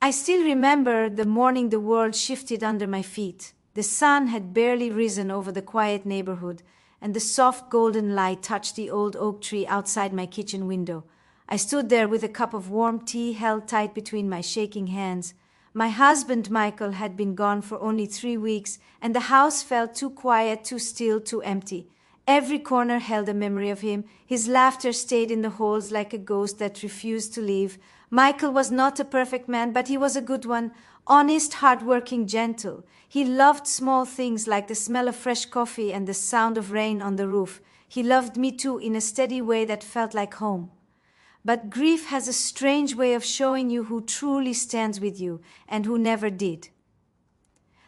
I still remember the morning the world shifted under my feet. The sun had barely risen over the quiet neighborhood, and the soft golden light touched the old oak tree outside my kitchen window. I stood there with a cup of warm tea held tight between my shaking hands. My husband, Michael, had been gone for only 3 weeks, and the house felt too quiet, too still, too empty. Every corner held a memory of him. His laughter stayed in the halls like a ghost that refused to leave. Michael was not a perfect man, but he was a good one. Honest, hard-working, gentle. He loved small things like the smell of fresh coffee and the sound of rain on the roof. He loved me too in a steady way that felt like home. But grief has a strange way of showing you who truly stands with you and who never did.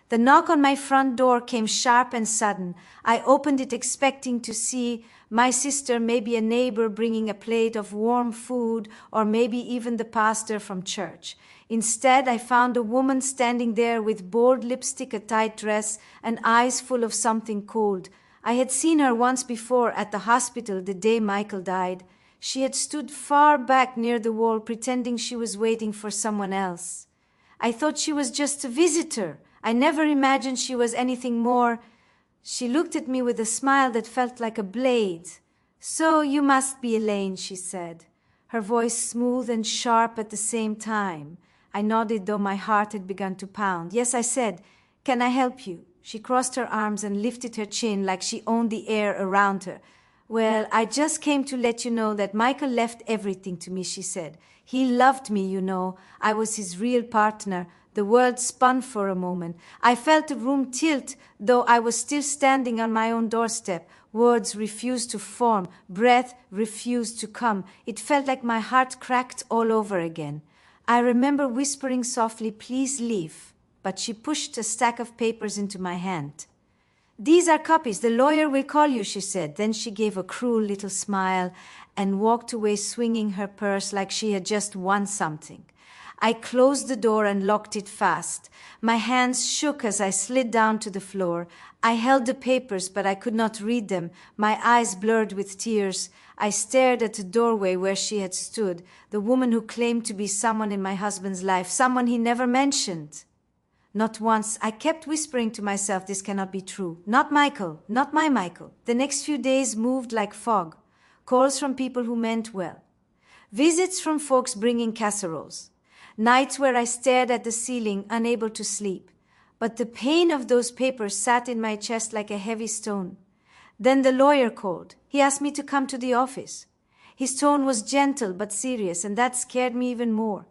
The knock on my front door came sharp and sudden. I opened it expecting to see my sister, maybe a neighbor bringing a plate of warm food, or maybe even the pastor from church. Instead, I found a woman standing there with bold lipstick, a tight dress, and eyes full of something cold. I had seen her once before at the hospital the day Michael died. She had stood far back near the wall, pretending she was waiting for someone else. I thought she was just a visitor. I never imagined she was anything more. She looked at me with a smile that felt like a blade. "So you must be Elaine," she said, her voice smooth and sharp at the same time. I nodded, though my heart had begun to pound. "Yes," I said. "Can I help you?" She crossed her arms and lifted her chin like she owned the air around her. "Well, I just came to let you know that Michael left everything to me," she said. "He loved me, you know. I was his real partner." The world spun for a moment. I felt the room tilt, though I was still standing on my own doorstep. Words refused to form. Breath refused to come. It felt like my heart cracked all over again. I remember whispering softly, "Please leave." But she pushed a stack of papers into my hand. "These are copies. The lawyer will call you," she said. Then she gave a cruel little smile and walked away swinging her purse like she had just won something. I closed the door and locked it fast. My hands shook as I slid down to the floor. I held the papers, but I could not read them. My eyes blurred with tears. I stared at the doorway where she had stood, the woman who claimed to be someone in my husband's life, someone he never mentioned. Not once. I kept whispering to myself, "This cannot be true. Not Michael. Not my Michael." The next few days moved like fog. Calls from people who meant well. Visits from folks bringing casseroles. Nights where I stared at the ceiling, unable to sleep. But the pain of those papers sat in my chest like a heavy stone. Then the lawyer called. He asked me to come to the office. His tone was gentle but serious, and that scared me even more.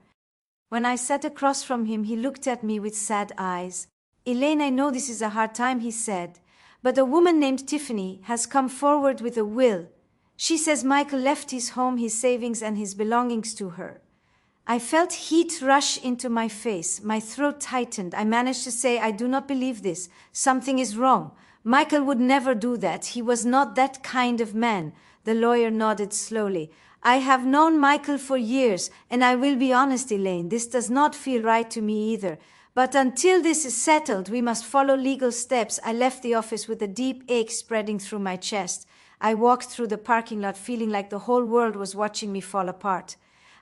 When I sat across from him, he looked at me with sad eyes. "Elaine, I know this is a hard time," he said, "but a woman named Tiffany has come forward with a will. She says Michael left his home, his savings, and his belongings to her." I felt heat rush into my face. My throat tightened. I managed to say, "I do not believe this. Something is wrong. Michael would never do that. He was not that kind of man." The lawyer nodded slowly. "I have known Michael for years, and I will be honest, Elaine, this does not feel right to me either. But until this is settled, we must follow legal steps." I left the office with a deep ache spreading through my chest. I walked through the parking lot feeling like the whole world was watching me fall apart.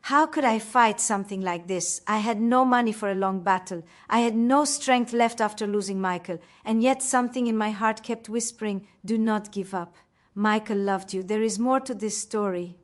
How could I fight something like this? I had no money for a long battle. I had no strength left after losing Michael. And yet something in my heart kept whispering, "Do not give up. Michael loved you. There is more to this story."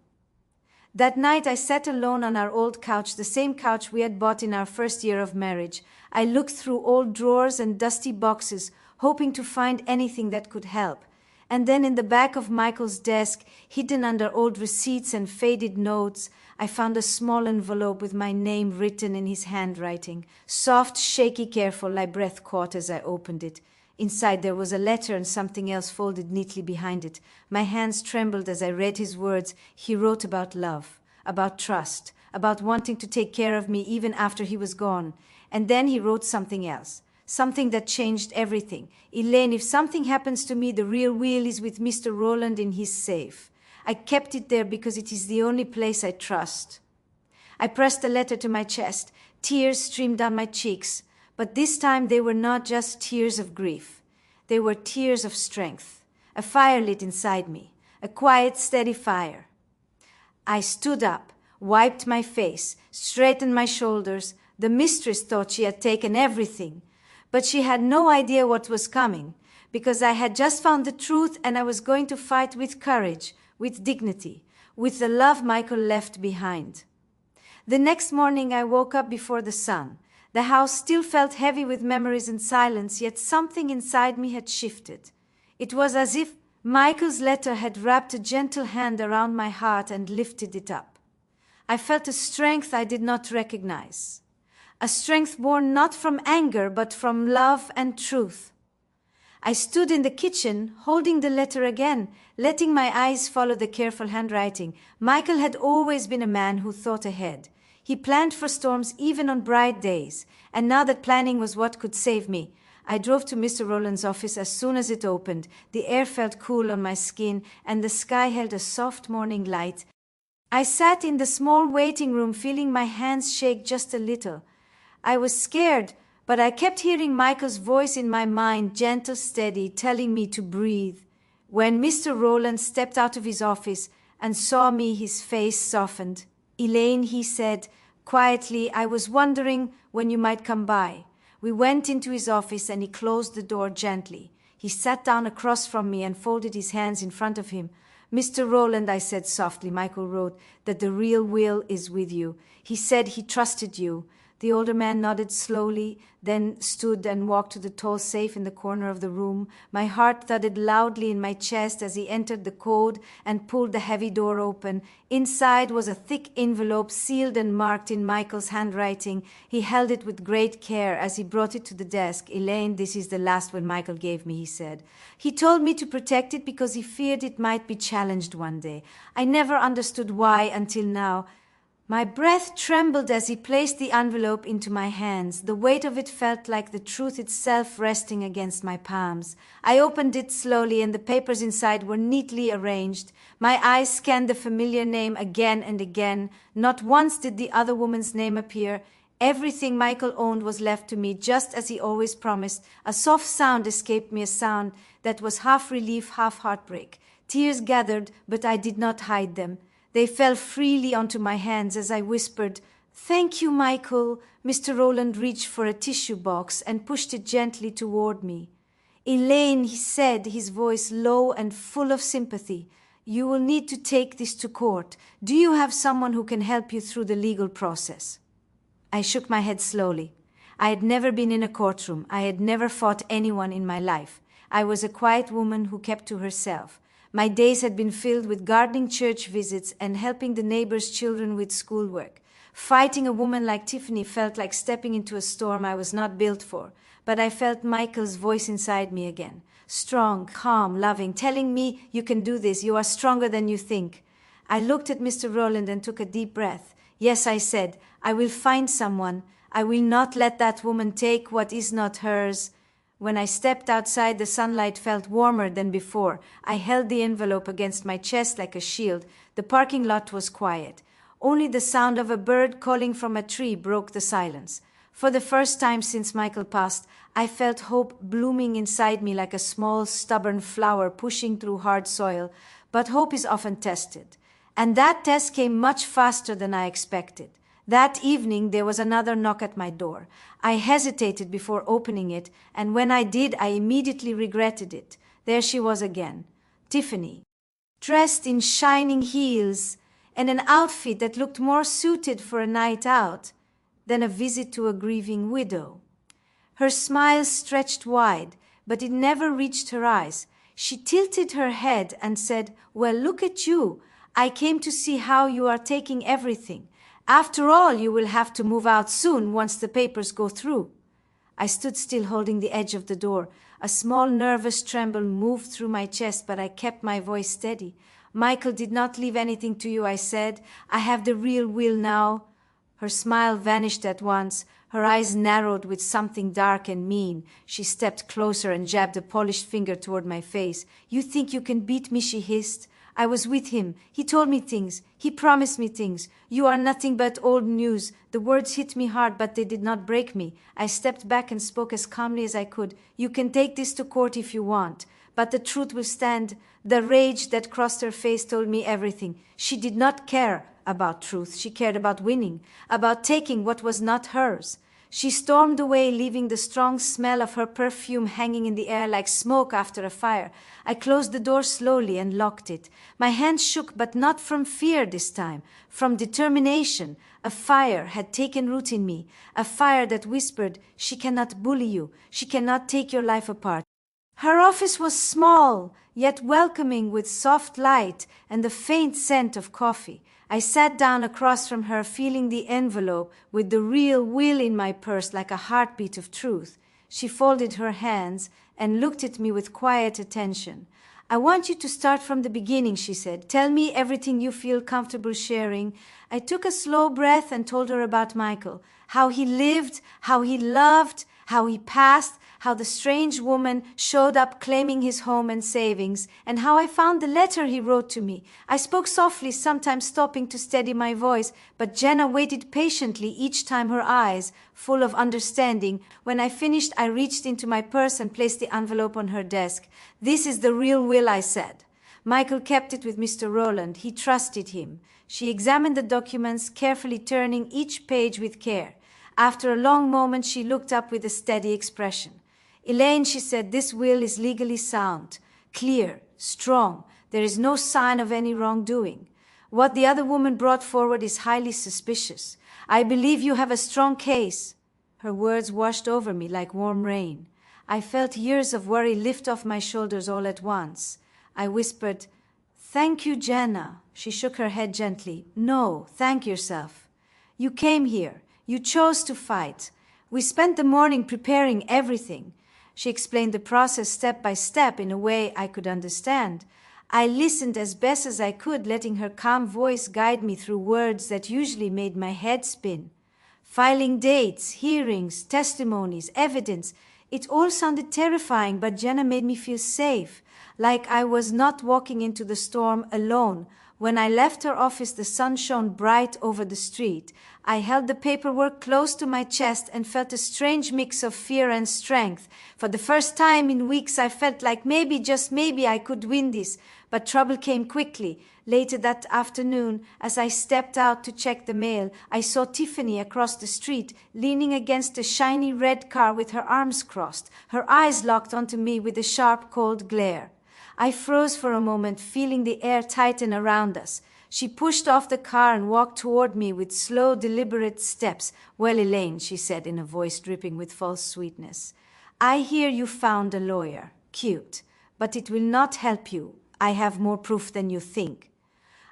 That night I sat alone on our old couch, the same couch we had bought in our first year of marriage. I looked through old drawers and dusty boxes, hoping to find anything that could help. And then in the back of Michael's desk, hidden under old receipts and faded notes, I found a small envelope with my name written in his handwriting. Soft, shaky, careful, my breath caught as I opened it. Inside there was a letter and something else folded neatly behind it. My hands trembled as I read his words. He wrote about love, about trust, about wanting to take care of me even after he was gone. And then he wrote something else. Something that changed everything. "Elaine, if something happens to me, the real wheel is with Mr. Roland in his safe." I kept it there because it is the only place I trust. I pressed the letter to my chest. Tears streamed down my cheeks. But this time they were not just tears of grief. They were tears of strength. A fire lit inside me. A quiet, steady fire. I stood up, wiped my face, straightened my shoulders, The mistress thought she had taken everything, but she had no idea what was coming, because I had just found the truth and I was going to fight with courage, with dignity, with the love Michael left behind. The next morning I woke up before the sun. The house still felt heavy with memories and silence, yet something inside me had shifted. It was as if Michael's letter had wrapped a gentle hand around my heart and lifted it up. I felt a strength I did not recognize. A strength born not from anger, but from love and truth. I stood in the kitchen, holding the letter again, letting my eyes follow the careful handwriting. Michael had always been a man who thought ahead. He planned for storms even on bright days, and now that planning was what could save me, I drove to Mr. Rowland's office as soon as it opened. The air felt cool on my skin, and the sky held a soft morning light. I sat in the small waiting room, feeling my hands shake just a little. I was scared, but I kept hearing Michael's voice in my mind, gentle, steady, telling me to breathe. When Mr. Rowland stepped out of his office and saw me, his face softened. "Elaine," he said, quietly, "I was wondering when you might come by." We went into his office and he closed the door gently. He sat down across from me and folded his hands in front of him. "Mr. Rowland," I said softly, Michael wrote, "that the real will is with you. He said he trusted you." The older man nodded slowly, then stood and walked to the tall safe in the corner of the room. My heart thudded loudly in my chest as he entered the code and pulled the heavy door open. Inside was a thick envelope sealed and marked in Michael's handwriting. He held it with great care as he brought it to the desk. "Elaine, this is the last one Michael gave me," he said. "He told me to protect it because he feared it might be challenged one day. I never understood why until now." My breath trembled as he placed the envelope into my hands. The weight of it felt like the truth itself resting against my palms. I opened it slowly, and the papers inside were neatly arranged. My eyes scanned the familiar name again and again. Not once did the other woman's name appear. Everything Michael owned was left to me, just as he always promised. A soft sound escaped me, a sound that was half relief, half heartbreak. Tears gathered, but I did not hide them. They fell freely onto my hands as I whispered, "Thank you, Michael." Mr. Rowland reached for a tissue box and pushed it gently toward me. "Elaine," he said, his voice low and full of sympathy, "you will need to take this to court. Do you have someone who can help you through the legal process?" I shook my head slowly. I had never been in a courtroom. I had never fought anyone in my life. I was a quiet woman who kept to herself. My days had been filled with gardening, church visits, and helping the neighbors' children with schoolwork. Fighting a woman like Tiffany felt like stepping into a storm I was not built for, but I felt Michael's voice inside me again. Strong, calm, loving, telling me, "You can do this. You are stronger than you think." I looked at Mr. Rowland and took a deep breath. "Yes," I said, "I will find someone. I will not let that woman take what is not hers." When I stepped outside, the sunlight felt warmer than before. I held the envelope against my chest like a shield. The parking lot was quiet. Only the sound of a bird calling from a tree broke the silence. For the first time since Michael passed, I felt hope blooming inside me like a small, stubborn flower pushing through hard soil. But hope is often tested. And that test came much faster than I expected. That evening, there was another knock at my door. I hesitated before opening it, and when I did, I immediately regretted it. There she was again, Tiffany, dressed in shining heels and an outfit that looked more suited for a night out than a visit to a grieving widow. Her smile stretched wide, but it never reached her eyes. She tilted her head and said, "Well, look at you. I came to see how you are taking everything. After all, you will have to move out soon once the papers go through." I stood still, holding the edge of the door. A small nervous tremble moved through my chest, but I kept my voice steady. "Michael did not leave anything to you," I said. "I have the real will now." Her smile vanished at once. Her eyes narrowed with something dark and mean. She stepped closer and jabbed a polished finger toward my face. "You think you can beat me?" she hissed. "I was with him. He told me things. He promised me things. You are nothing but old news." The words hit me hard, but they did not break me. I stepped back and spoke as calmly as I could. "You can take this to court if you want, but the truth will stand. The rage that crossed her face told me everything. She did not care about truth. She cared about winning, about taking what was not hers. She stormed away, leaving the strong smell of her perfume hanging in the air like smoke after a fire. I closed the door slowly and locked it. My hands shook, but not from fear this time, from determination. A fire had taken root in me, a fire that whispered, "She cannot bully you. She cannot take your life apart." Her office was small, yet welcoming, with soft light and the faint scent of coffee. I sat down across from her, feeling the envelope with the real will in my purse like a heartbeat of truth. She folded her hands and looked at me with quiet attention. "I want you to start from the beginning," she said. "Tell me everything you feel comfortable sharing." I took a slow breath and told her about Michael, how he lived, how he loved, how he passed, how the strange woman showed up claiming his home and savings, and how I found the letter he wrote to me. I spoke softly, sometimes stopping to steady my voice, but Jenna waited patiently, each time her eyes full of understanding. When I finished, I reached into my purse and placed the envelope on her desk. "This is the real will," I said. Michael kept it with Mr. Rowland. He trusted him. She examined the documents, carefully turning each page with care. After a long moment, she looked up with a steady expression. "Elaine," she said, "this will is legally sound, clear, strong. There is no sign of any wrongdoing. What the other woman brought forward is highly suspicious. I believe you have a strong case." Her words washed over me like warm rain. I felt years of worry lift off my shoulders all at once. I whispered, "Thank you, Jenna." She shook her head gently. "No, thank yourself. You came here. You chose to fight. We spent the morning preparing everything." She explained the process step by step in a way I could understand. I listened as best as I could, letting her calm voice guide me through words that usually made my head spin. Filing dates, hearings, testimonies, evidence. It all sounded terrifying, but Jenna made me feel safe, like I was not walking into the storm alone. When I left her office, the sun shone bright over the street. I held the paperwork close to my chest and felt a strange mix of fear and strength. For the first time in weeks, I felt like maybe, just maybe, I could win this. But trouble came quickly. Later that afternoon, as I stepped out to check the mail, I saw Tiffany across the street, leaning against a shiny red car with her arms crossed, her eyes locked onto me with a sharp, cold glare. I froze for a moment, feeling the air tighten around us. She pushed off the car and walked toward me with slow, deliberate steps. "Well, Elaine," she said in a voice dripping with false sweetness, "I hear you found a lawyer. Cute. But it will not help you. I have more proof than you think."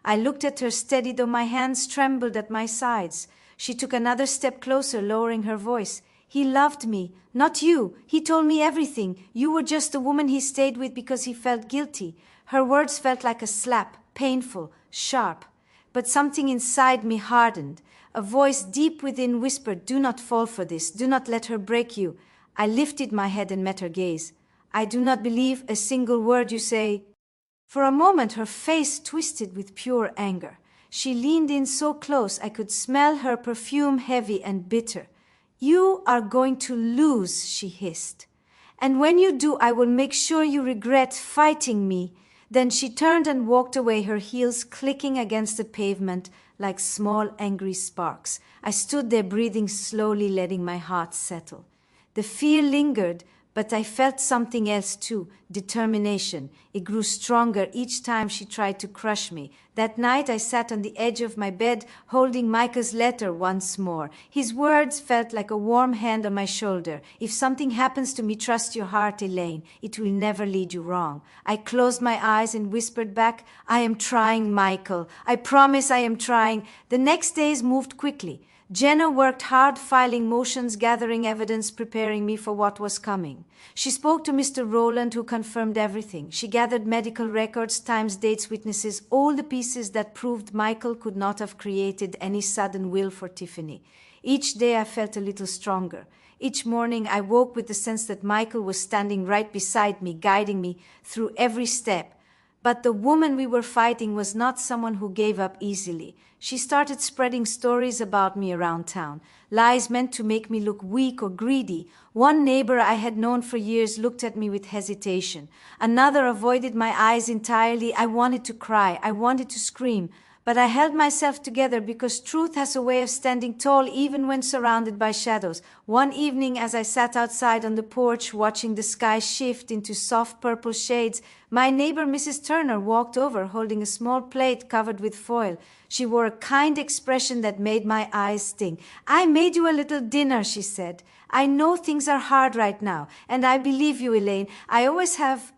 I looked at her steady, though my hands trembled at my sides. She took another step closer, lowering her voice. "He loved me, not you. He told me everything. You were just the woman he stayed with because he felt guilty." Her words felt like a slap, painful, sharp. But something inside me hardened. A voice deep within whispered, "Do not fall for this. Do not let her break you." I lifted my head and met her gaze. "I do not believe a single word you say." For a moment her face twisted with pure anger. She leaned in so close I could smell her perfume, heavy and bitter. "You are going to lose," she hissed. "And when you do, I will make sure you regret fighting me." Then she turned and walked away, her heels clicking against the pavement like small angry sparks. I stood there breathing slowly, letting my heart settle. The fear lingered, but I felt something else too, determination. It grew stronger each time she tried to crush me. That night I sat on the edge of my bed, holding Micah's letter once more. His words felt like a warm hand on my shoulder. "If something happens to me, trust your heart, Elaine. It will never lead you wrong." I closed my eyes and whispered back, "I am trying, Michael. I promise I am trying." The next days moved quickly. Jenna worked hard, filing motions, gathering evidence, preparing me for what was coming. She spoke to Mr. Rowland, who confirmed everything. She gathered medical records, times, dates, witnesses, all the pieces that proved Michael could not have created any sudden will for Tiffany. Each day I felt a little stronger. Each morning I woke with the sense that Michael was standing right beside me, guiding me through every step. But the woman we were fighting was not someone who gave up easily. She started spreading stories about me around town, lies meant to make me look weak or greedy. One neighbor I had known for years looked at me with hesitation. Another avoided my eyes entirely. I wanted to cry. I wanted to scream. But I held myself together because truth has a way of standing tall even when surrounded by shadows. One evening, as I sat outside on the porch watching the sky shift into soft purple shades, my neighbor Mrs. Turner walked over holding a small plate covered with foil. She wore a kind expression that made my eyes sting. "I made you a little dinner," she said. "I know things are hard right now, and I believe you, Elaine. I always have."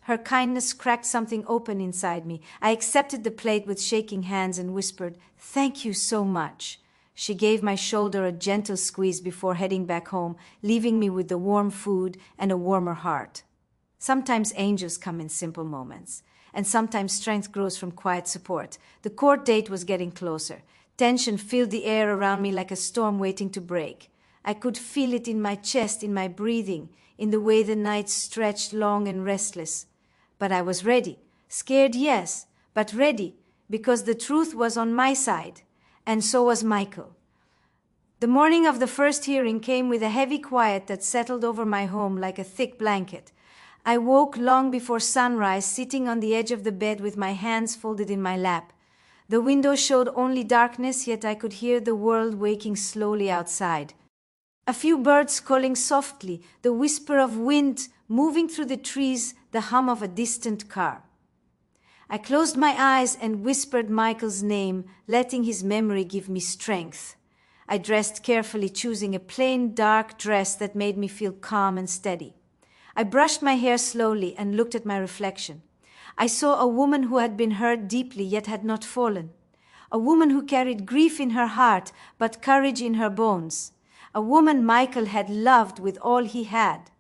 Her kindness cracked something open inside me. I accepted the plate with shaking hands and whispered, "Thank you so much." She gave my shoulder a gentle squeeze before heading back home, leaving me with the warm food and a warmer heart. Sometimes angels come in simple moments, and sometimes strength grows from quiet support. The court date was getting closer. Tension filled the air around me like a storm waiting to break. I could feel it in my chest, in my breathing, in the way the night stretched long and restless. But I was ready. Scared, yes, but ready, because the truth was on my side, and so was Michael. The morning of the first hearing came with a heavy quiet that settled over my home like a thick blanket. I woke long before sunrise, sitting on the edge of the bed with my hands folded in my lap. The window showed only darkness, yet I could hear the world waking slowly outside. A few birds calling softly, the whisper of wind moving through the trees, the hum of a distant car. I closed my eyes and whispered Michael's name, letting his memory give me strength. I dressed carefully, choosing a plain, dark dress that made me feel calm and steady. I brushed my hair slowly and looked at my reflection. I saw a woman who had been hurt deeply yet had not fallen. A woman who carried grief in her heart but courage in her bones. A woman Michael had loved with all he had.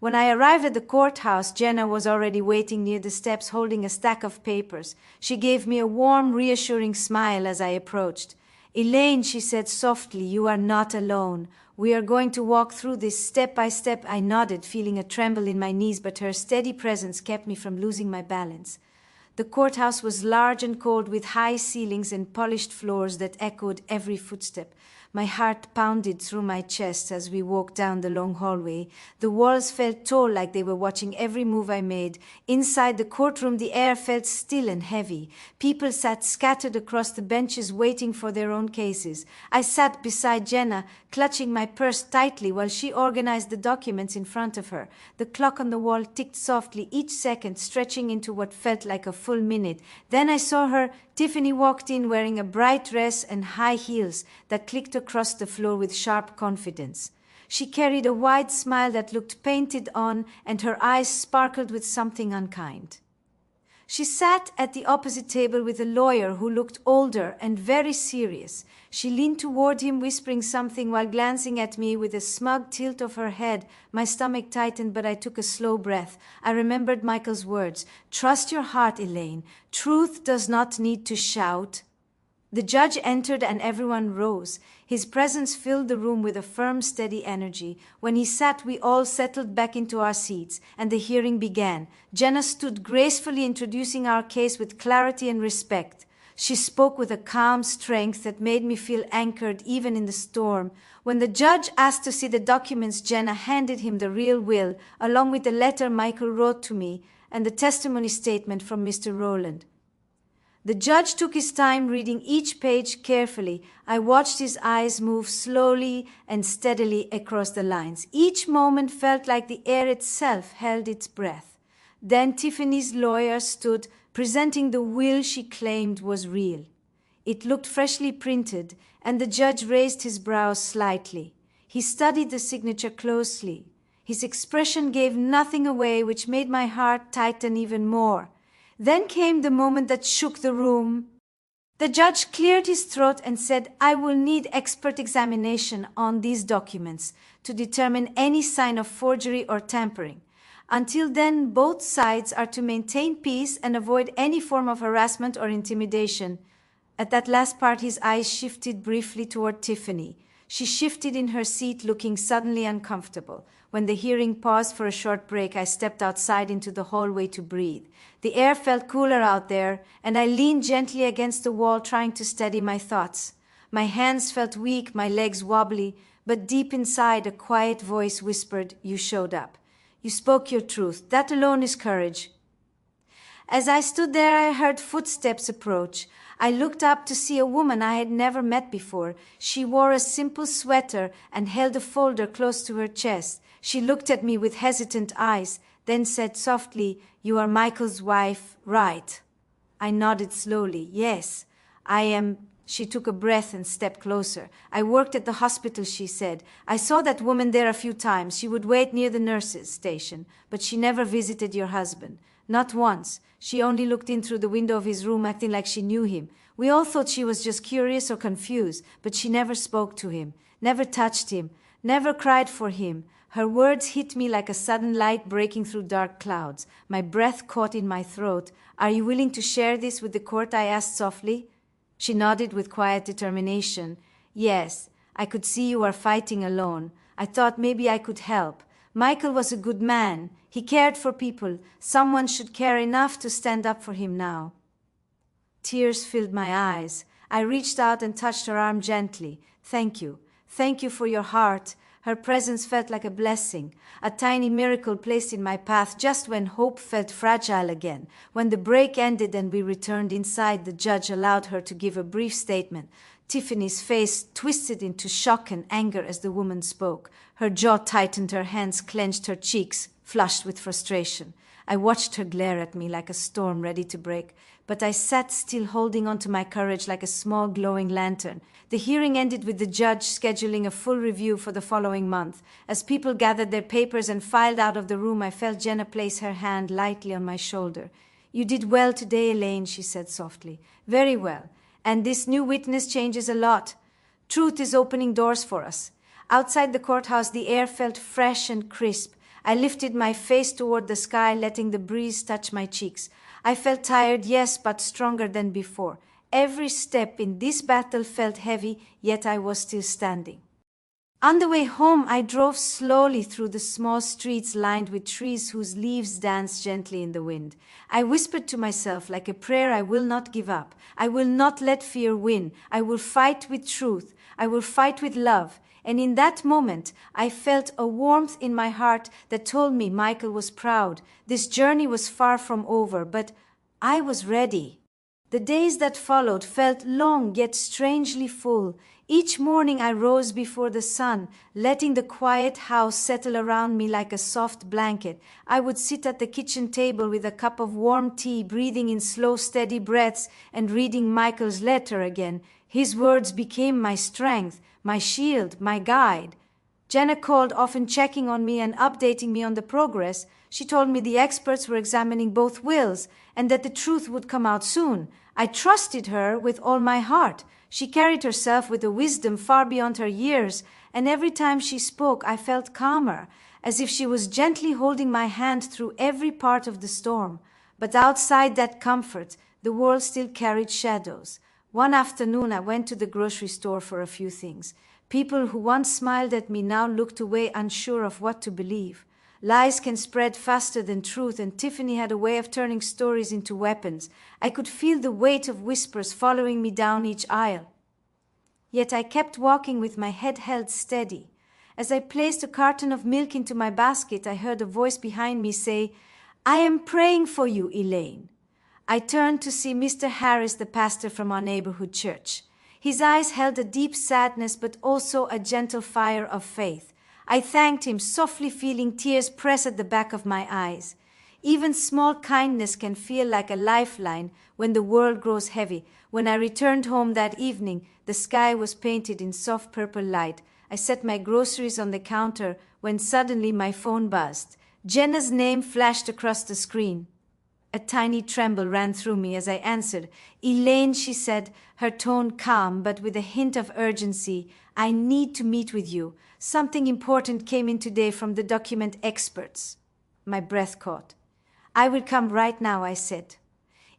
When I arrived at the courthouse, Jenna was already waiting near the steps holding a stack of papers. She gave me a warm, reassuring smile as I approached. "Elaine," she said softly, "you are not alone. We are going to walk through this step by step." I nodded, feeling a tremble in my knees, but her steady presence kept me from losing my balance. The courthouse was large and cold, with high ceilings and polished floors that echoed every footstep. My heart pounded through my chest as we walked down the long hallway. The walls felt tall, like they were watching every move I made. Inside the courtroom, the air felt still and heavy. People sat scattered across the benches waiting for their own cases. I sat beside Jenna, clutching my purse tightly while she organized the documents in front of her. The clock on the wall ticked softly, each second stretching into what felt like a full minute. Then I saw her. Tiffany walked in wearing a bright dress and high heels that clicked across the floor with sharp confidence. She carried a wide smile that looked painted on, and her eyes sparkled with something unkind. She sat at the opposite table with a lawyer who looked older and very serious. She leaned toward him, whispering something while glancing at me with a smug tilt of her head. My stomach tightened, but I took a slow breath. I remembered Michael's words. "Trust your heart, Elaine. Truth does not need to shout." The judge entered and everyone rose. His presence filled the room with a firm, steady energy. When he sat, we all settled back into our seats, and the hearing began. Jenna stood gracefully, introducing our case with clarity and respect. She spoke with a calm strength that made me feel anchored even in the storm. When the judge asked to see the documents, Jenna handed him the real will, along with the letter Michael wrote to me and the testimony statement from Mr. Rowland. The judge took his time reading each page carefully. I watched his eyes move slowly and steadily across the lines. Each moment felt like the air itself held its breath. Then Tiffany's lawyer stood, presenting the will she claimed was real. It looked freshly printed, and the judge raised his brows slightly. He studied the signature closely. His expression gave nothing away, which made my heart tighten even more. Then came the moment that shook the room. The judge cleared his throat and said, "I will need expert examination on these documents to determine any sign of forgery or tampering. Until then, both sides are to maintain peace and avoid any form of harassment or intimidation." At that last part, his eyes shifted briefly toward Tiffany. She shifted in her seat, looking suddenly uncomfortable. When the hearing paused for a short break, I stepped outside into the hallway to breathe. The air felt cooler out there, and I leaned gently against the wall, trying to steady my thoughts. My hands felt weak, my legs wobbly, but deep inside a quiet voice whispered, "You showed up. You spoke your truth. That alone is courage." As I stood there, I heard footsteps approach. I looked up to see a woman I had never met before. She wore a simple sweater and held a folder close to her chest. She looked at me with hesitant eyes, then said softly, "You are Michael's wife, right?" I nodded slowly. "Yes, I am." She took a breath and stepped closer. "I worked at the hospital," she said. "I saw that woman there a few times. She would wait near the nurses' station, but she never visited your husband. Not once. She only looked in through the window of his room, acting like she knew him. We all thought she was just curious or confused, but she never spoke to him, never touched him, never cried for him." Her words hit me like a sudden light breaking through dark clouds. My breath caught in my throat. "Are you willing to share this with the court?" I asked softly. She nodded with quiet determination. "Yes, I could see you are fighting alone. I thought maybe I could help. Michael was a good man. He cared for people. Someone should care enough to stand up for him now." Tears filled my eyes. I reached out and touched her arm gently. "Thank you. Thank you for your heart." Her presence felt like a blessing, a tiny miracle placed in my path just when hope felt fragile again. When the break ended and we returned inside, the judge allowed her to give a brief statement. Tiffany's face twisted into shock and anger as the woman spoke. Her jaw tightened, her hands clenched, her cheeks flushed with frustration. I watched her glare at me like a storm ready to break, but I sat still, holding on to my courage like a small glowing lantern. The hearing ended with the judge scheduling a full review for the following month. As people gathered their papers and filed out of the room, I felt Jenna place her hand lightly on my shoulder. "You did well today, Elaine," she said softly. "Very well. And this new witness changes a lot. Truth is opening doors for us." Outside the courthouse, the air felt fresh and crisp. I lifted my face toward the sky, letting the breeze touch my cheeks. I felt tired, yes, but stronger than before. Every step in this battle felt heavy, yet I was still standing. On the way home, I drove slowly through the small streets lined with trees whose leaves danced gently in the wind. I whispered to myself like a prayer, "I will not give up. I will not let fear win. I will fight with truth. I will fight with love." And in that moment, I felt a warmth in my heart that told me Michael was proud. This journey was far from over, but I was ready. The days that followed felt long yet strangely full. Each morning I rose before the sun, letting the quiet house settle around me like a soft blanket. I would sit at the kitchen table with a cup of warm tea, breathing in slow, steady breaths and reading Michael's letter again. His words became my strength, my shield, my guide. Jenna called, often checking on me and updating me on the progress. She told me the experts were examining both wills and that the truth would come out soon. I trusted her with all my heart. She carried herself with a wisdom far beyond her years, and every time she spoke I felt calmer, as if she was gently holding my hand through every part of the storm. But outside that comfort, the world still carried shadows. One afternoon I went to the grocery store for a few things. People who once smiled at me now looked away, unsure of what to believe. Lies can spread faster than truth, and Tiffany had a way of turning stories into weapons. I could feel the weight of whispers following me down each aisle. Yet I kept walking with my head held steady. As I placed a carton of milk into my basket, I heard a voice behind me say, "I am praying for you, Elaine." I turned to see Mr. Harris, the pastor from our neighborhood church. His eyes held a deep sadness, but also a gentle fire of faith. I thanked him, softly feeling tears press at the back of my eyes. Even small kindness can feel like a lifeline when the world grows heavy. When I returned home that evening, the sky was painted in soft purple light. I set my groceries on the counter when suddenly my phone buzzed. Jenna's name flashed across the screen. A tiny tremble ran through me as I answered. "Elaine," she said, her tone calm but with a hint of urgency, "I need to meet with you. Something important came in today from the document experts." My breath caught. "I will come right now," I said.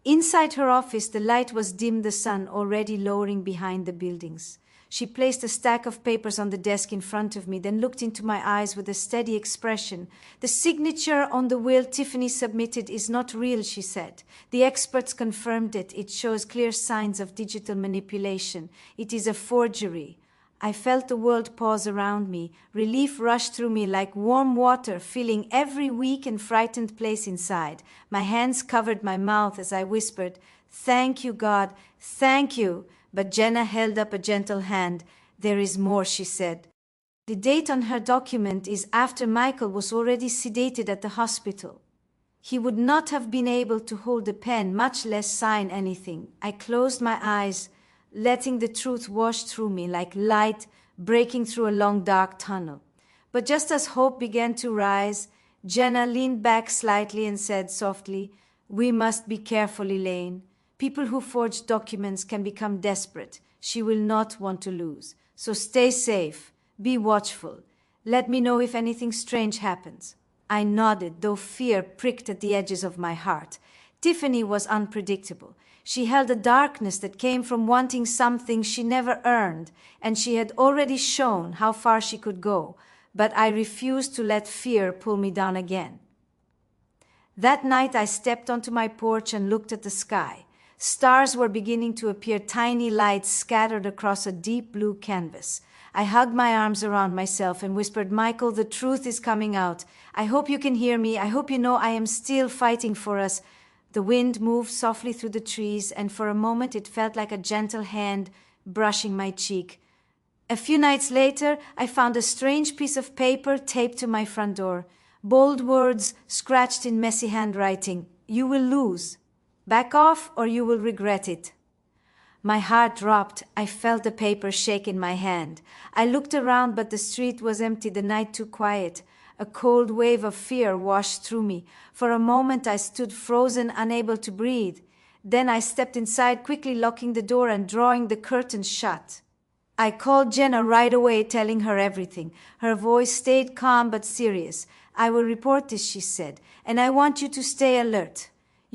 Inside her office, the light was dim, the sun already lowering behind the buildings. She placed a stack of papers on the desk in front of me, then looked into my eyes with a steady expression. "The signature on the will Tiffany submitted is not real," she said. "The experts confirmed it. It shows clear signs of digital manipulation. It is a forgery." I felt the world pause around me. Relief rushed through me like warm water, filling every weak and frightened place inside. My hands covered my mouth as I whispered, "Thank you, God, thank you." But Jenna held up a gentle hand. "There is more," she said. The date on her document is after Michael was already sedated at the hospital. He would not have been able to hold a pen, much less sign anything. I closed my eyes, letting the truth wash through me like light breaking through a long dark tunnel. But just as hope began to rise, Jenna leaned back slightly and said softly, "We must be careful, Elaine. People who forge documents can become desperate. She will not want to lose. So stay safe. Be watchful. Let me know if anything strange happens." I nodded, though fear pricked at the edges of my heart. Tiffany was unpredictable. She held a darkness that came from wanting something she never earned, and she had already shown how far she could go. But I refused to let fear pull me down again. That night I stepped onto my porch and looked at the sky. Stars were beginning to appear, tiny lights scattered across a deep blue canvas. I hugged my arms around myself and whispered, "Michael, the truth is coming out. I hope you can hear me. I hope you know I am still fighting for us." The wind moved softly through the trees, and for a moment it felt like a gentle hand brushing my cheek. A few nights later, I found a strange piece of paper taped to my front door. Bold words scratched in messy handwriting. "You will lose. Back off or you will regret it." My heart dropped. I felt the paper shake in my hand. I looked around, but the street was empty, the night too quiet. A cold wave of fear washed through me. For a moment I stood frozen, unable to breathe. Then I stepped inside, quickly locking the door and drawing the curtains shut. I called Jenna right away, telling her everything. Her voice stayed calm but serious. "I will report this," she said, "and I want you to stay alert.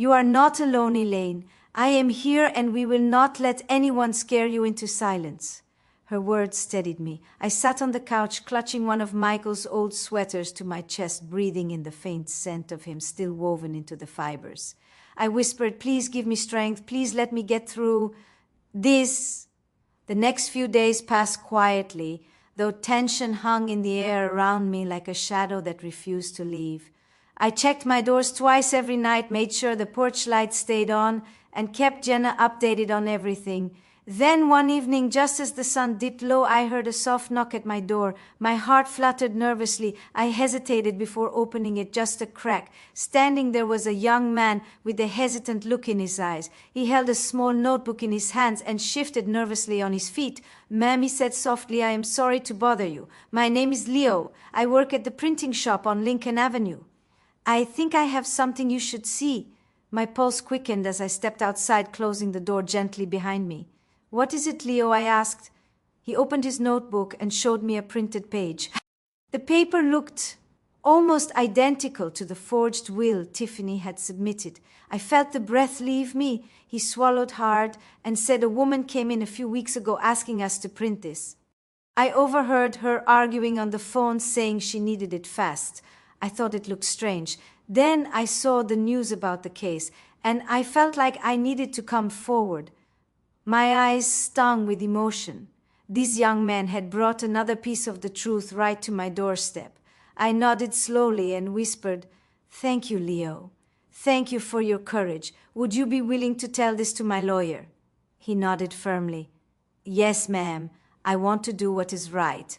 You are not alone, Elaine. I am here and we will not let anyone scare you into silence." Her words steadied me. I sat on the couch, clutching one of Michael's old sweaters to my chest, breathing in the faint scent of him still woven into the fibers. I whispered, "Please give me strength. Please let me get through this." The next few days passed quietly, though tension hung in the air around me like a shadow that refused to leave. I checked my doors twice every night, made sure the porch light stayed on, and kept Jenna updated on everything. Then one evening, just as the sun dipped low, I heard a soft knock at my door. My heart fluttered nervously. I hesitated before opening it, just a crack. Standing there was a young man with a hesitant look in his eyes. He held a small notebook in his hands and shifted nervously on his feet. "Ma'am," he said softly, "I am sorry to bother you. My name is Leo. I work at the printing shop on Lincoln Avenue. I think I have something you should see." My pulse quickened as I stepped outside, closing the door gently behind me. "What is it, Leo?" I asked. He opened his notebook and showed me a printed page. The paper looked almost identical to the forged will Tiffany had submitted. I felt the breath leave me. He swallowed hard and said, "A woman came in a few weeks ago asking us to print this. I overheard her arguing on the phone, saying she needed it fast." I thought it looked strange. Then I saw the news about the case, and I felt like I needed to come forward. My eyes stung with emotion. This young man had brought another piece of the truth right to my doorstep. I nodded slowly and whispered, "Thank you, Leo. Thank you for your courage. Would you be willing to tell this to my lawyer?" He nodded firmly. "Yes, ma'am. I want to do what is right."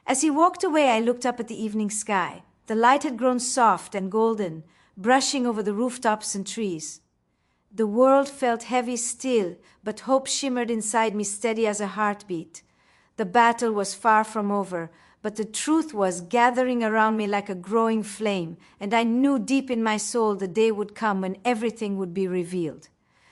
As he walked away, I looked up at the evening sky. The light had grown soft and golden, brushing over the rooftops and trees. The world felt heavy still, but hope shimmered inside me, steady as a heartbeat. The battle was far from over, but the truth was gathering around me like a growing flame, and I knew deep in my soul the day would come when everything would be revealed.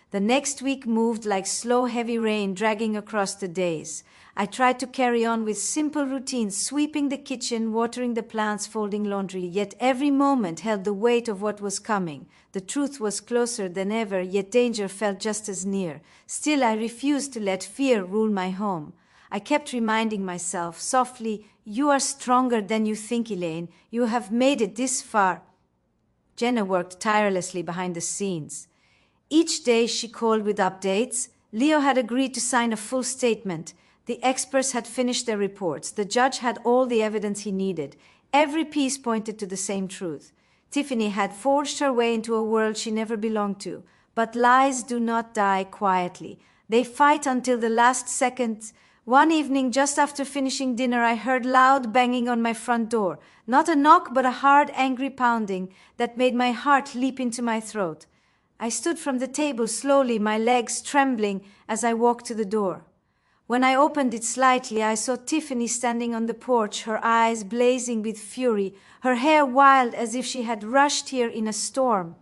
The next week moved like slow, heavy rain dragging across the days. I tried to carry on with simple routines, sweeping the kitchen, watering the plants, folding laundry, yet every moment held the weight of what was coming. The truth was closer than ever, yet danger felt just as near. Still, I refused to let fear rule my home. I kept reminding myself softly, "You are stronger than you think, Elaine. You have made it this far." Jenna worked tirelessly behind the scenes. Each day she called with updates. Leo had agreed to sign a full statement. The experts had finished their reports. The judge had all the evidence he needed. Every piece pointed to the same truth. Tiffany had forged her way into a world she never belonged to. But lies do not die quietly. They fight until the last second. One evening, just after finishing dinner, I heard loud banging on my front door. Not a knock, but a hard, angry pounding that made my heart leap into my throat. I stood from the table slowly, my legs trembling as I walked to the door. When I opened it slightly, I saw Tiffany standing on the porch, her eyes blazing with fury, her hair wild as if she had rushed here in a storm.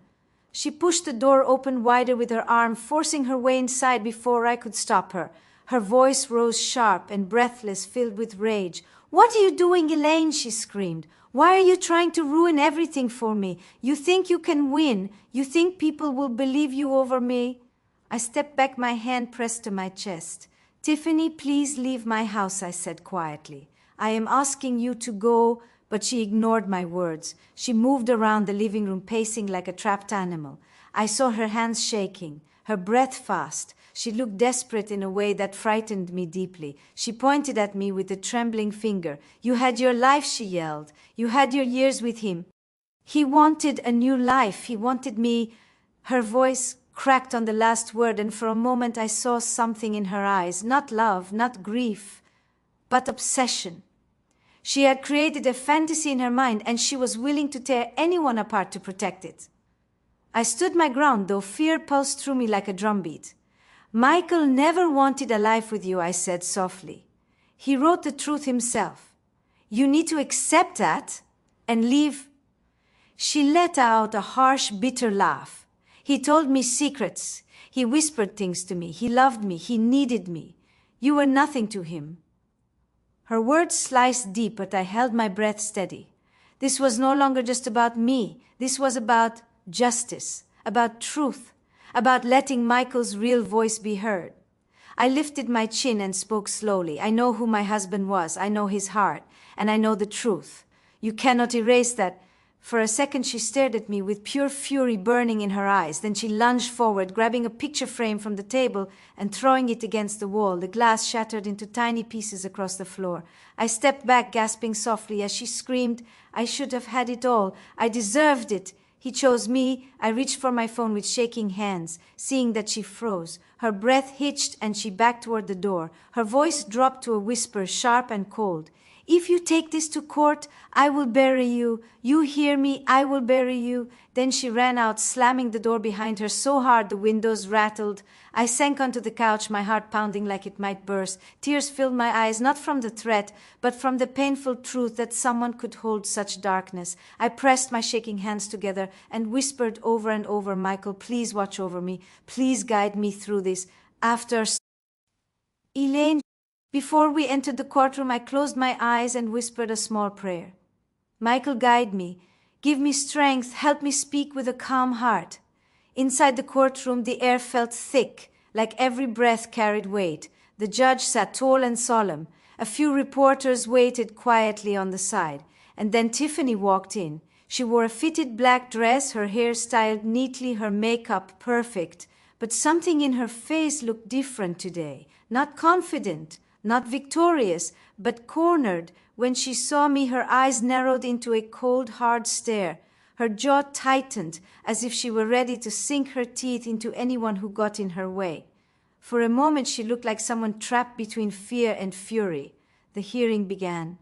She pushed the door open wider with her arm, forcing her way inside before I could stop her. Her voice rose sharp and breathless, filled with rage. "What are you doing, Elaine?" she screamed. "Why are you trying to ruin everything for me? You think you can win? You think people will believe you over me?" I stepped back, my hand pressed to my chest. "Tiffany, please leave my house," I said quietly. "I am asking you to go," but she ignored my words. She moved around the living room, pacing like a trapped animal. I saw her hands shaking, her breath fast. She looked desperate in a way that frightened me deeply. She pointed at me with a trembling finger. "You had your life," she yelled. "You had your years with him. He wanted a new life. He wanted me." Her voice cracked on the last word, and for a moment I saw something in her eyes. Not love, not grief, but obsession. She had created a fantasy in her mind, and she was willing to tear anyone apart to protect it. I stood my ground, though fear pulsed through me like a drumbeat. "Michael never wanted a life with you," I said softly. "He wrote the truth himself. You need to accept that and leave." She let out a harsh, bitter laugh. "He told me secrets. He whispered things to me. He loved me. He needed me. You were nothing to him." Her words sliced deep, but I held my breath steady. This was no longer just about me. This was about justice, about truth, about letting Michael's real voice be heard. I lifted my chin and spoke slowly. "I know who my husband was. I know his heart. And I know the truth. You cannot erase that." For a second she stared at me with pure fury burning in her eyes. Then she lunged forward, grabbing a picture frame from the table and throwing it against the wall. The glass shattered into tiny pieces across the floor. I stepped back, gasping softly as she screamed, "I should have had it all. I deserved it. He chose me." I reached for my phone with shaking hands, seeing that she froze. Her breath hitched and she backed toward the door. Her voice dropped to a whisper, sharp and cold. "If you take this to court, I will bury you. You hear me? I will bury you." Then she ran out, slamming the door behind her so hard the windows rattled. I sank onto the couch, my heart pounding like it might burst. Tears filled my eyes, not from the threat, but from the painful truth that someone could hold such darkness. I pressed my shaking hands together and whispered over and over, "Michael, please watch over me. Please guide me through this." After Elaine, before we entered the courtroom, I closed my eyes and whispered a small prayer. "Michael, guide me. Give me strength. Help me speak with a calm heart." Inside the courtroom, the air felt thick, like every breath carried weight. The judge sat tall and solemn. A few reporters waited quietly on the side. And then Tiffany walked in. She wore a fitted black dress, her hair styled neatly, her makeup perfect. But something in her face looked different today. Not confident, not victorious, but cornered. When she saw me, her eyes narrowed into a cold, hard stare. Her jaw tightened, as if she were ready to sink her teeth into anyone who got in her way. For a moment, she looked like someone trapped between fear and fury. The hearing began.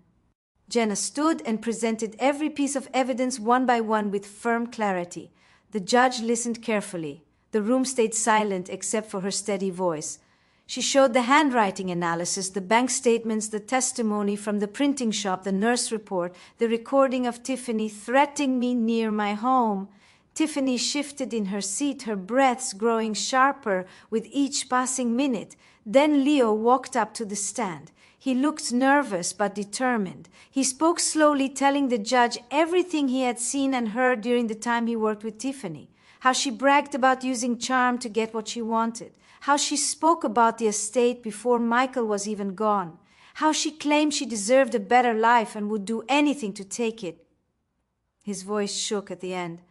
Jenna stood and presented every piece of evidence one by one with firm clarity. The judge listened carefully. The room stayed silent except for her steady voice. She showed the handwriting analysis, the bank statements, the testimony from the printing shop, the nurse report, the recording of Tiffany threatening me near my home. Tiffany shifted in her seat, her breaths growing sharper with each passing minute. Then Leo walked up to the stand. He looked nervous but determined. He spoke slowly, telling the judge everything he had seen and heard during the time he worked with Tiffany. How she bragged about using charm to get what she wanted. How she spoke about the estate before Michael was even gone. how she claimed she deserved a better life and would do anything to take it. His voice shook at the end.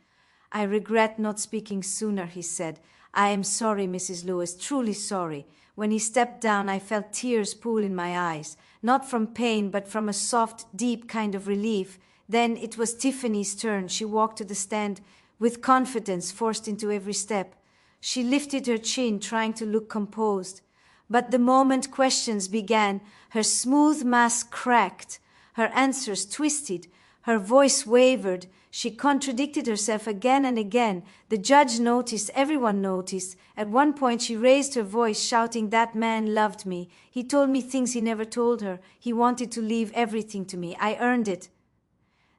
"I regret not speaking sooner," he said. "I am sorry, Mrs. Lewis, truly sorry." When he stepped down, I felt tears pool in my eyes, not from pain, but from a soft, deep kind of relief. Then it was Tiffany's turn. She walked to the stand with confidence forced into every step. She lifted her chin, trying to look composed. But the moment questions began, her smooth mask cracked, her answers twisted, her voice wavered. She contradicted herself again and again. The judge noticed, everyone noticed. At one point she raised her voice, shouting, "That man loved me. He told me things he never told her. He wanted to leave everything to me. I earned it."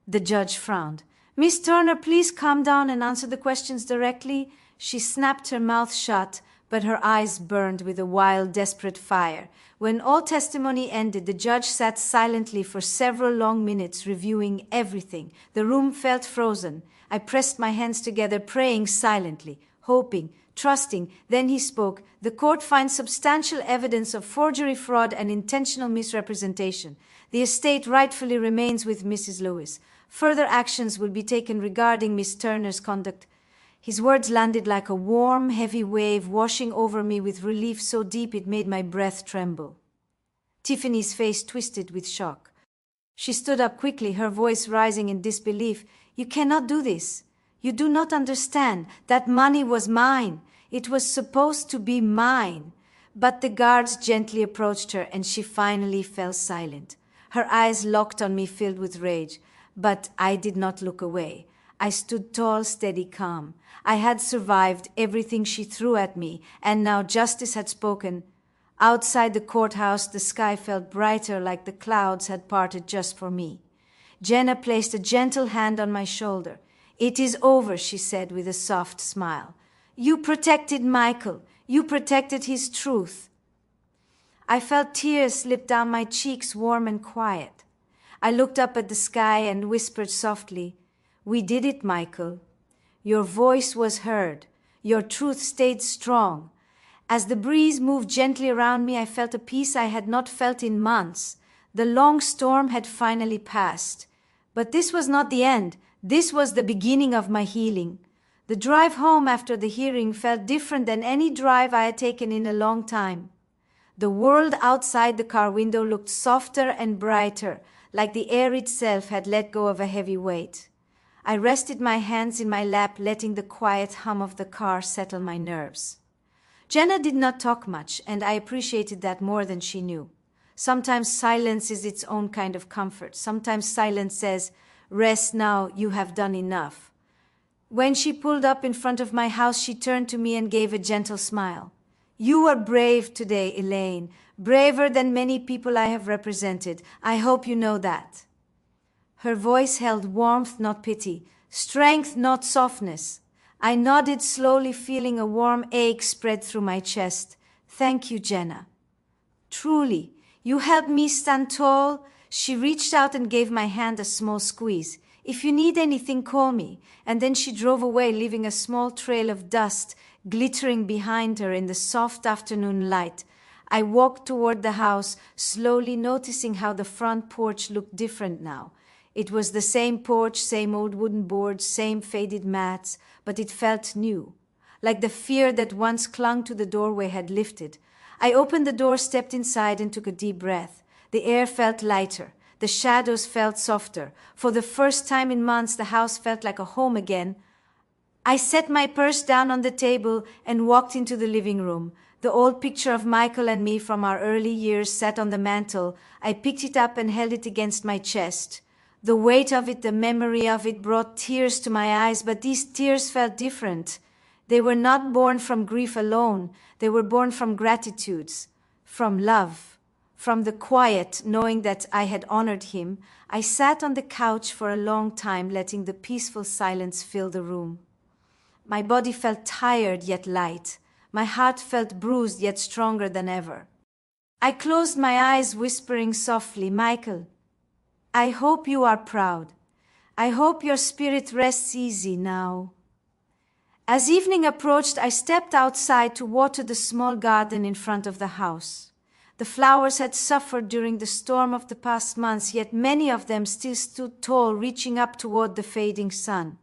The judge frowned. "Miss Turner, please calm down and answer the questions directly." She snapped her mouth shut, but her eyes burned with a wild, desperate fire. When all testimony ended, the judge sat silently for several long minutes, reviewing everything. The room felt frozen. I pressed my hands together, praying silently, hoping, trusting. Then he spoke. "The court finds substantial evidence of forgery, fraud, and intentional misrepresentation. The estate rightfully remains with Mrs. Lewis. Further actions will be taken regarding Miss Turner's conduct." His words landed like a warm, heavy wave, washing over me with relief so deep it made my breath tremble. Tiffany's face twisted with shock. She stood up quickly, her voice rising in disbelief. "You cannot do this. You do not understand. That money was mine. It was supposed to be mine." But the guards gently approached her, and she finally fell silent. Her eyes locked on me, filled with rage. But I did not look away. I stood tall, steady, calm. I had survived everything she threw at me, and now justice had spoken. Outside the courthouse, the sky felt brighter, like the clouds had parted just for me. Jenna placed a gentle hand on my shoulder. "It is over," she said with a soft smile. "You protected Michael. You protected his truth." I felt tears slip down my cheeks, warm and quiet. I looked up at the sky and whispered softly, "We did it, Michael. Your voice was heard. Your truth stayed strong." As the breeze moved gently around me, I felt a peace I had not felt in months. The long storm had finally passed. But this was not the end. This was the beginning of my healing. The drive home after the hearing felt different than any drive I had taken in a long time. The world outside the car window looked softer and brighter, like the air itself had let go of a heavy weight. I rested my hands in my lap, letting the quiet hum of the car settle my nerves. Jenna did not talk much, and I appreciated that more than she knew. Sometimes silence is its own kind of comfort. Sometimes silence says, "Rest now, you have done enough." When she pulled up in front of my house, she turned to me and gave a gentle smile. "You are brave today, Elaine, braver than many people I have represented. I hope you know that." Her voice held warmth, not pity, strength, not softness. I nodded slowly, feeling a warm ache spread through my chest. "Thank you, Jenna. Truly, you helped me stand tall." She reached out and gave my hand a small squeeze. "If you need anything, call me." And then she drove away, leaving a small trail of dust glittering behind her in the soft afternoon light. I walked toward the house, slowly noticing how the front porch looked different now. It was the same porch, same old wooden boards, same faded mats, but it felt new, like the fear that once clung to the doorway had lifted. I opened the door, stepped inside, and took a deep breath. The air felt lighter. The shadows felt softer. For the first time in months, the house felt like a home again. I set my purse down on the table and walked into the living room. The old picture of Michael and me from our early years sat on the mantel. I picked it up and held it against my chest. The weight of it, the memory of it, brought tears to my eyes, but these tears felt different. They were not born from grief alone. They were born from gratitudes, from love, from the quiet, knowing that I had honored him. I sat on the couch for a long time, letting the peaceful silence fill the room. My body felt tired yet light. My heart felt bruised yet stronger than ever. I closed my eyes, whispering softly, "Michael, I hope you are proud. I hope your spirit rests easy now." As evening approached, I stepped outside to water the small garden in front of the house. The flowers had suffered during the storm of the past months, yet many of them still stood tall, reaching up toward the fading sun.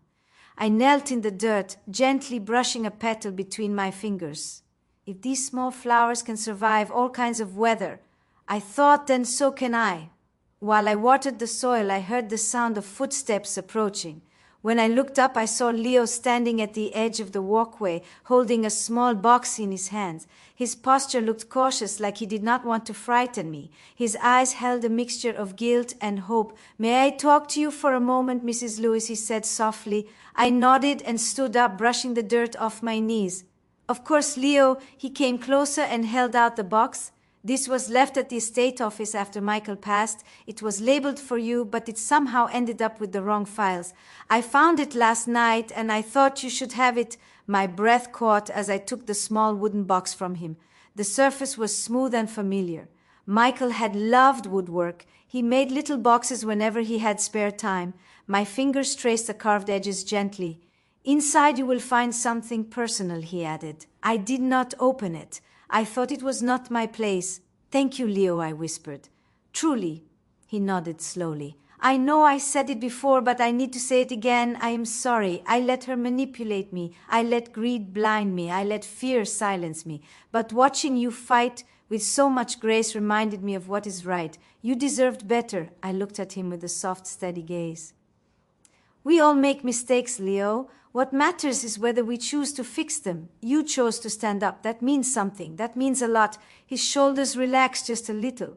I knelt in the dirt, gently brushing a petal between my fingers. If these small flowers can survive all kinds of weather, I thought, then so can I. While I watered the soil, I heard the sound of footsteps approaching. When I looked up, I saw Leo standing at the edge of the walkway, holding a small box in his hands. His posture looked cautious, like he did not want to frighten me. His eyes held a mixture of guilt and hope. "May I talk to you for a moment, Mrs. Lewis?" he said softly. I nodded and stood up, brushing the dirt off my knees. "Of course, Leo." He came closer and held out the box. "This was left at the estate office after Michael passed. It was labeled for you, but it somehow ended up with the wrong files. I found it last night, and I thought you should have it." My breath caught as I took the small wooden box from him. The surface was smooth and familiar. Michael had loved woodwork. He made little boxes whenever he had spare time. My fingers traced the carved edges gently. "Inside you will find something personal," he added. I did not open it. I thought it was not my place. "Thank you, Leo," I whispered. "Truly." He nodded slowly. "I know I said it before, but I need to say it again. I am sorry. I let her manipulate me. I let greed blind me. I let fear silence me. But watching you fight with so much grace reminded me of what is right. You deserved better." I looked at him with a soft, steady gaze. "We all make mistakes, Leo. What matters is whether we choose to fix them. You chose to stand up. That means something. That means a lot." His shoulders relaxed just a little.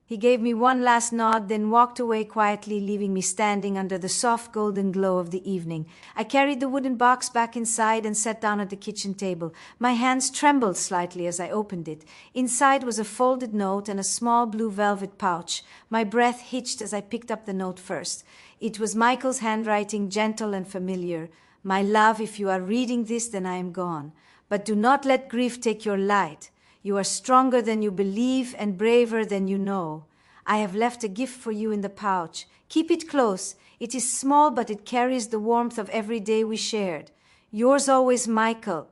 He gave me one last nod, then walked away quietly, leaving me standing under the soft golden glow of the evening. I carried the wooden box back inside and sat down at the kitchen table. My hands trembled slightly as I opened it. Inside was a folded note and a small blue velvet pouch. My breath hitched as I picked up the note first. It was Michael's handwriting, gentle and familiar. "My love, if you are reading this, then I am gone. But do not let grief take your light. You are stronger than you believe and braver than you know. I have left a gift for you in the pouch. Keep it close. It is small, but it carries the warmth of every day we shared. Yours always, Michael."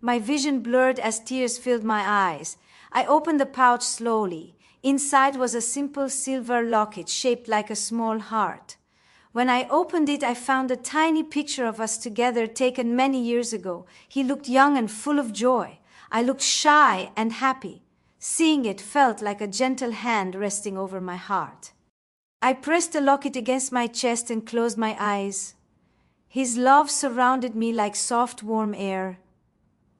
My vision blurred as tears filled my eyes. I opened the pouch slowly. Inside was a simple silver locket shaped like a small heart. When I opened it, I found a tiny picture of us together taken many years ago. He looked young and full of joy. I looked shy and happy. Seeing it felt like a gentle hand resting over my heart. I pressed the locket against my chest and closed my eyes. His love surrounded me like soft, warm air.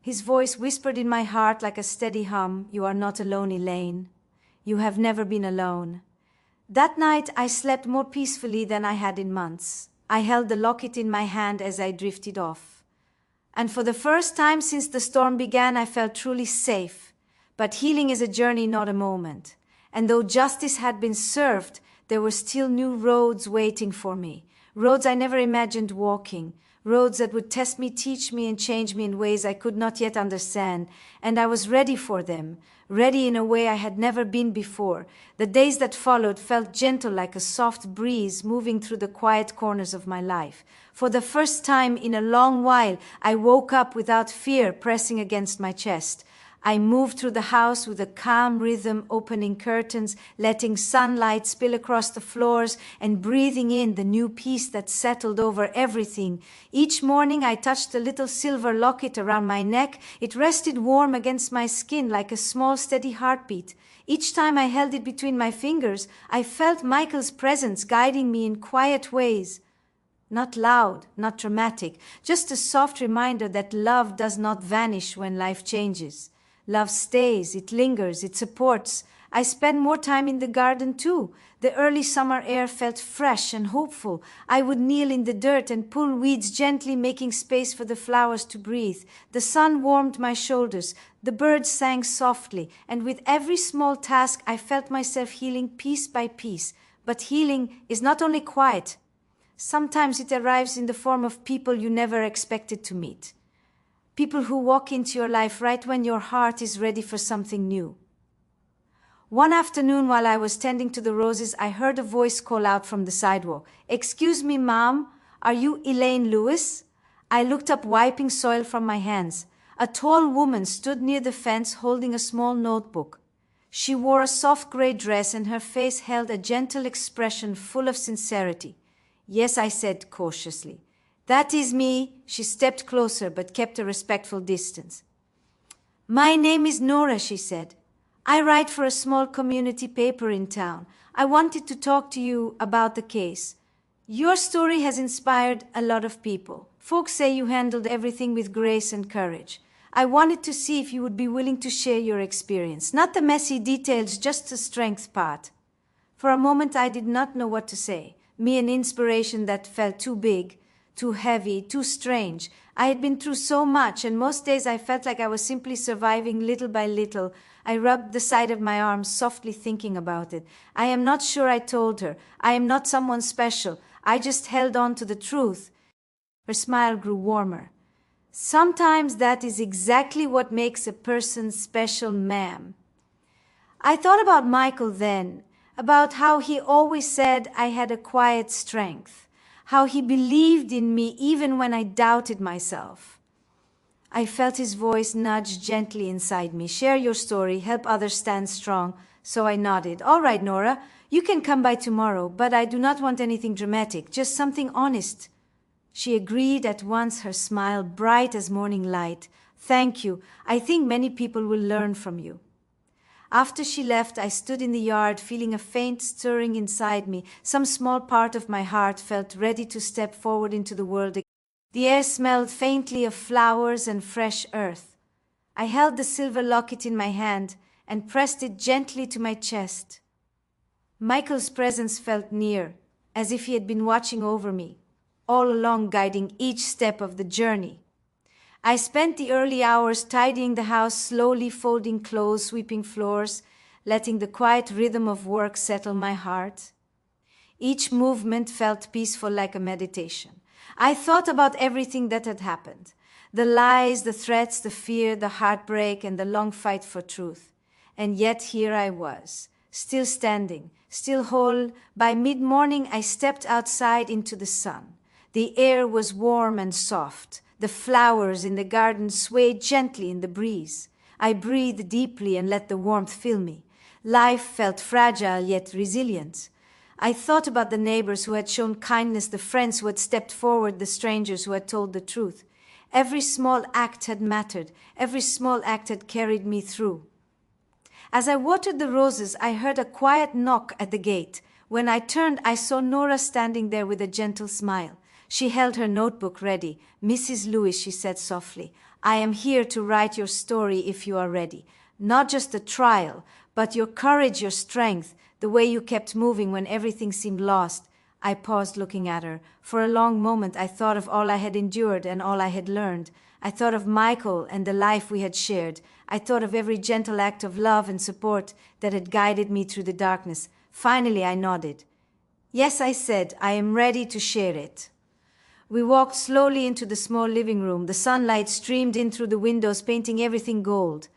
His voice whispered in my heart like a steady hum, "You are not alone, Elaine. You have never been alone." That night, I slept more peacefully than I had in months. I held the locket in my hand as I drifted off. And for the first time since the storm began, I felt truly safe. But healing is a journey, not a moment. And though justice had been served, there were still new roads waiting for me. Roads I never imagined walking. Roads that would test me, teach me, and change me in ways I could not yet understand. And I was ready for them. Ready in a way I had never been before. The days that followed felt gentle like a soft breeze moving through the quiet corners of my life. For the first time in a long while, I woke up without fear pressing against my chest. I moved through the house with a calm rhythm, opening curtains, letting sunlight spill across the floors, and breathing in the new peace that settled over everything. Each morning I touched the little silver locket around my neck. It rested warm against my skin like a small, steady heartbeat. Each time I held it between my fingers, I felt Michael's presence guiding me in quiet ways. Not loud, not dramatic, just a soft reminder that love does not vanish when life changes. Love stays, it lingers, it supports. I spent more time in the garden too. The early summer air felt fresh and hopeful. I would kneel in the dirt and pull weeds gently, making space for the flowers to breathe. The sun warmed my shoulders. The birds sang softly. And with every small task, I felt myself healing piece by piece. But healing is not only quiet. Sometimes it arrives in the form of people you never expected to meet. People who walk into your life right when your heart is ready for something new. One afternoon while I was tending to the roses, I heard a voice call out from the sidewalk. "Excuse me, Mom, are you Elaine Lewis?" I looked up, wiping soil from my hands. A tall woman stood near the fence holding a small notebook. She wore a soft gray dress and her face held a gentle expression full of sincerity. "Yes," I said cautiously. "That is me." She stepped closer but kept a respectful distance. "My name is Nora," she said. "I write for a small community paper in town. I wanted to talk to you about the case. Your story has inspired a lot of people. Folks say you handled everything with grace and courage. I wanted to see if you would be willing to share your experience. Not the messy details, just the strength part." For a moment I did not know what to say. Me, an inspiration that felt too big, too heavy, too strange. I had been through so much, and most days I felt like I was simply surviving little by little. I rubbed the side of my arm, softly thinking about it. I am not sure I told her. I am not someone special. I just held on to the truth. Her smile grew warmer. "Sometimes that is exactly what makes a person special, ma'am." I thought about Michael then, about how he always said I had a quiet strength, how he believed in me even when I doubted myself. I felt his voice nudge gently inside me. "Share your story, help others stand strong." So I nodded. "All right, Nora, you can come by tomorrow, but I do not want anything dramatic, just something honest." She agreed at once, her smile bright as morning light. "Thank you. I think many people will learn from you." After she left, I stood in the yard, feeling a faint stirring inside me. Some small part of my heart felt ready to step forward into the world. The air smelled faintly of flowers and fresh earth. I held the silver locket in my hand and pressed it gently to my chest. Michael's presence felt near, as if he had been watching over me, all along guiding each step of the journey. I spent the early hours tidying the house, slowly folding clothes, sweeping floors, letting the quiet rhythm of work settle my heart. Each movement felt peaceful, like a meditation. I thought about everything that had happened. The lies, the threats, the fear, the heartbreak, and the long fight for truth. And yet here I was, still standing, still whole. By mid-morning I stepped outside into the sun. The air was warm and soft. The flowers in the garden swayed gently in the breeze. I breathed deeply and let the warmth fill me. Life felt fragile yet resilient. I thought about the neighbors who had shown kindness, the friends who had stepped forward, the strangers who had told the truth. Every small act had mattered. Every small act had carried me through. As I watered the roses, I heard a quiet knock at the gate. When I turned, I saw Nora standing there with a gentle smile. She held her notebook ready. "Mrs. Lewis," she said softly, "I am here to write your story if you are ready. Not just a trial, but your courage, your strength, the way you kept moving when everything seemed lost." I paused, looking at her. For a long moment I thought of all I had endured and all I had learned. I thought of Michael and the life we had shared. I thought of every gentle act of love and support that had guided me through the darkness. Finally I nodded. "Yes," I said, "I am ready to share it." We walked slowly into the small living room. The sunlight streamed in through the windows, painting everything gold.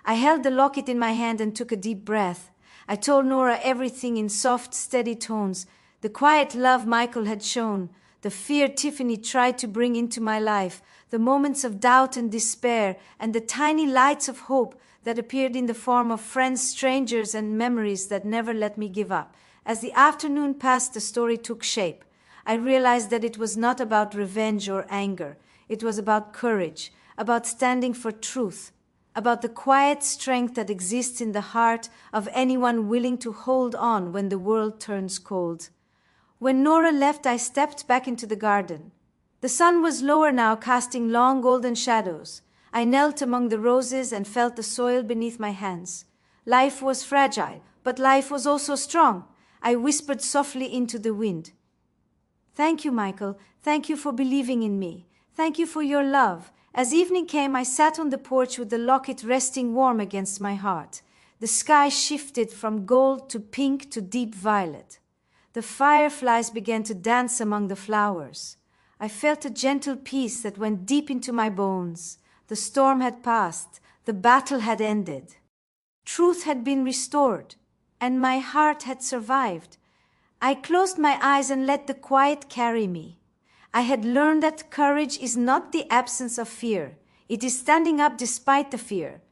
I held the locket in my hand and took a deep breath. I told Nora everything in soft, steady tones. The quiet love Michael had shown, the fear Tiffany tried to bring into my life, the moments of doubt and despair, and the tiny lights of hope that appeared in the form of friends, strangers, and memories that never let me give up. As the afternoon passed, the story took shape. I realized that it was not about revenge or anger. It was about courage, about standing for truth, about the quiet strength that exists in the heart of anyone willing to hold on when the world turns cold. When Nora left, I stepped back into the garden. The sun was lower now, casting long golden shadows. I knelt among the roses and felt the soil beneath my hands. Life was fragile, but life was also strong. I whispered softly into the wind. "Thank you, Michael. Thank you for believing in me. Thank you for your love." As evening came, I sat on the porch with the locket resting warm against my heart. The sky shifted from gold to pink to deep violet. The fireflies began to dance among the flowers. I felt a gentle peace that went deep into my bones. The storm had passed. The battle had ended. Truth had been restored, and my heart had survived. I closed my eyes and let the quiet carry me. I had learned that courage is not the absence of fear. It is standing up despite the fear.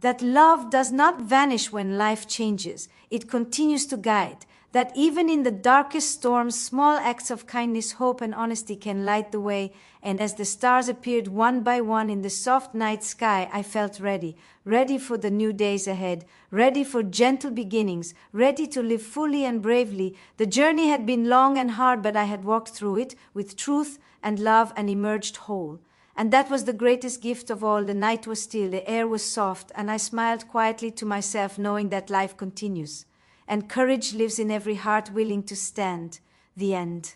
that love does not vanish when life changes. It continues to guide, that even in the darkest storms, small acts of kindness, hope, and honesty can light the way. And as the stars appeared one by one in the soft night sky, I felt ready, ready for the new days ahead, ready for gentle beginnings, ready to live fully and bravely. The journey had been long and hard, but I had walked through it with truth and love and emerged whole. And that was the greatest gift of all. The night was still, the air was soft, and I smiled quietly to myself, knowing that life continues. And courage lives in every heart willing to stand. The end.